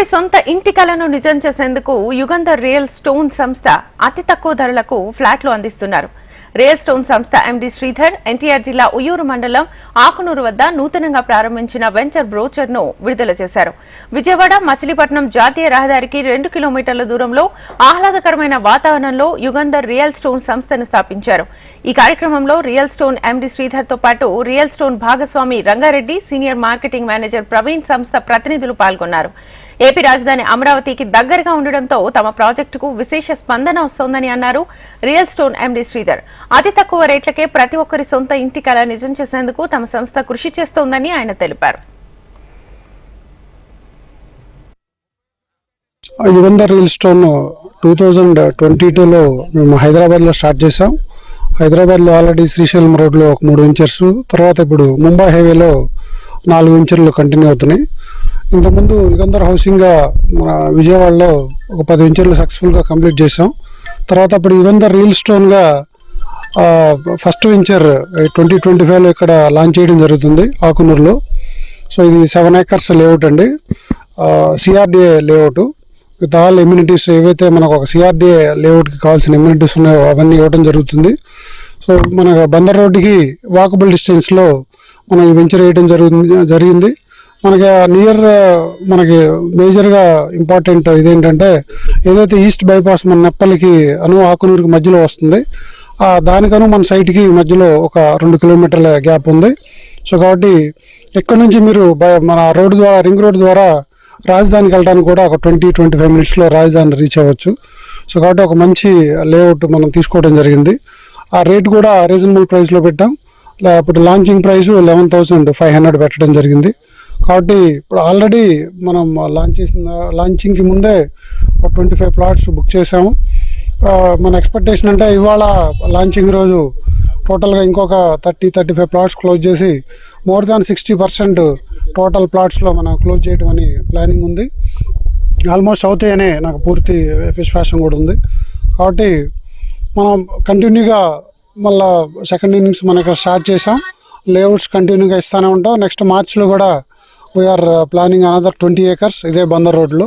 ఒక్కరి సొంత ఇంటి కలను నిజం చేసేందుకు యుగంధర్ రియల్ స్టోన్ సంస్థ అతి తక్కువ ధరలకు ఫ్లాట్లు అందిస్తున్నారు. రియల్ స్టోన్ సంస్థ ఎండి శ్రీధర్ ఎన్టీఆర్ జిల్లా ఉయ్యూరు మండలం ఆకునూరు వద్ద నూతనంగా ప్రారంభించిన వెంచర్ బ్రోచర్ ను విడుదల చేశారు. విజయవాడ మచిలీపట్నం జాతీయ రహదారికి 2 కిలోమీటర్ల దూరంలో ఆహ్లాదకరమైన వాతావరణంలో యుగంధర్ రియల్ స్టోన్ సంస్థను స్థాపించారు. ఈ కార్యక్రమంలో రియల్ స్టోన్ ఎండి శ్రీధర్ తో పాటు రియల్ స్టోన్ భాగస్వామి Rangareddy, senior marketing manager Praveen సంస్థ ప్రతినిధులు పాల్గొన్నారు. ఏపీ రాజధాని అమరావతికి దగ్గరగా ఉండడంతో తమ ప్రాజెక్టుకు విశేష స్పందన వస్తోందని అన్నారు రియల్ స్టోన్ ఎండి శ్రీధర్. అతి తక్కువ రేట్లకే ప్రతి ఒక్కరి సొంత ఇంటి కల నిజం చేసేందుకు తమ సంస్థ కృషి చేస్తోందని ఆయన తెలిపారు. యుగంధర్ రియల్ స్టోన్ 2022లో మేము హైదరాబాద్లో స్టార్ట్ చేసాం. హైదరాబాద్లో ఆల్రెడీ శ్రీశైలం రోడ్లో ఒక 3 వెంచర్స్, తర్వాత ఇప్పుడు ముంబై హైవేలో 4 వెంచర్లు కంటిన్యూ అవుతున్నాయి. ఇంతకుముందు యుగంధర్ హౌసింగ్గా మన విజయవాడలో ఒక 10 వెంచర్లు సక్సెస్ఫుల్గా కంప్లీట్ చేసాం. తర్వాత ఇప్పుడు యుగంధర్ రియల్ స్టోన్గా ఫస్ట్ వెంచర్ 2025లో ఇక్కడ లాంచ్ చేయడం జరుగుతుంది ఆకునూరులో. సో ఇది 7 acres లేఅవుట్ అండి, CRDA layout with all amenities. ఏవైతే మనకు ఒక సిఆర్డిఏ లేఅవుట్కి కావాల్సిన ఎమ్యూనిటీస్ ఉన్నాయో అవన్నీ ఇవ్వడం జరుగుతుంది. సో మన బందర్ రోడ్డుకి వాకబుల్ డిస్టెన్స్లో మనం ఈ వెంచర్ వేయడం జరిగింది. మనకి మనకి మేజర్గా ఇంపార్టెంట్ ఇదేంటంటే, ఏదైతే ఈస్ట్ బైపాస్ మన నెప్పలికి ఆకునూరుకి మధ్యలో వస్తుంది, దానికను మన సైట్కి మధ్యలో ఒక 2 కిలోమీటర్ల గ్యాప్ ఉంది. సో కాబట్టి ఇక్కడ నుంచి మీరు మన రోడ్డు ద్వారా, రింగ్ రోడ్డు ద్వారా రాజధానికి వెళ్ళడానికి కూడా ఒక 20-25 మినిట్స్లో రాజధాని రీచ్ అవ్వచ్చు. సో కాబట్టి ఒక మంచి లేఅవుట్ మనం తీసుకోవడం జరిగింది. ఆ రేట్ కూడా రీజనబుల్ ప్రైస్లో పెట్టాం. ఇప్పుడు లాంచింగ్ ప్రైస్ 11,500 పెట్టడం జరిగింది. కాబట్టి ఇప్పుడు ఆల్రెడీ మనం లాంచింగ్కి ముందే ఒక 25 ప్లాట్స్ బుక్ చేసాము. మన ఎక్స్పెక్టేషన్ అంటే ఇవాళ లాంచింగ్ రోజు టోటల్గా ఇంకొక 30-35 ప్లాట్స్ క్లోజ్ చేసి మోర్ దాన్ 60% టోటల్ ప్లాట్స్లో మనం క్లోజ్ చేయడం అని ప్లానింగ్ ఉంది. ఆల్మోస్ట్ అవుతాయనే నాకు పూర్తి విశ్వాసం కూడా ఉంది. కాబట్టి మనం కంటిన్యూగా మళ్ళీ సెకండ్ ఇన్నింగ్స్ మనం ఇక్కడ స్టార్ట్ చేసాం. లేఅవుట్స్ కంటిన్యూగా ఇస్తూనే ఉంటాం. నెక్స్ట్ మార్చ్లో కూడా వీఆర్ ప్లానింగ్ అనదర్ 20 acres ఇదే బందర్ రోడ్లో.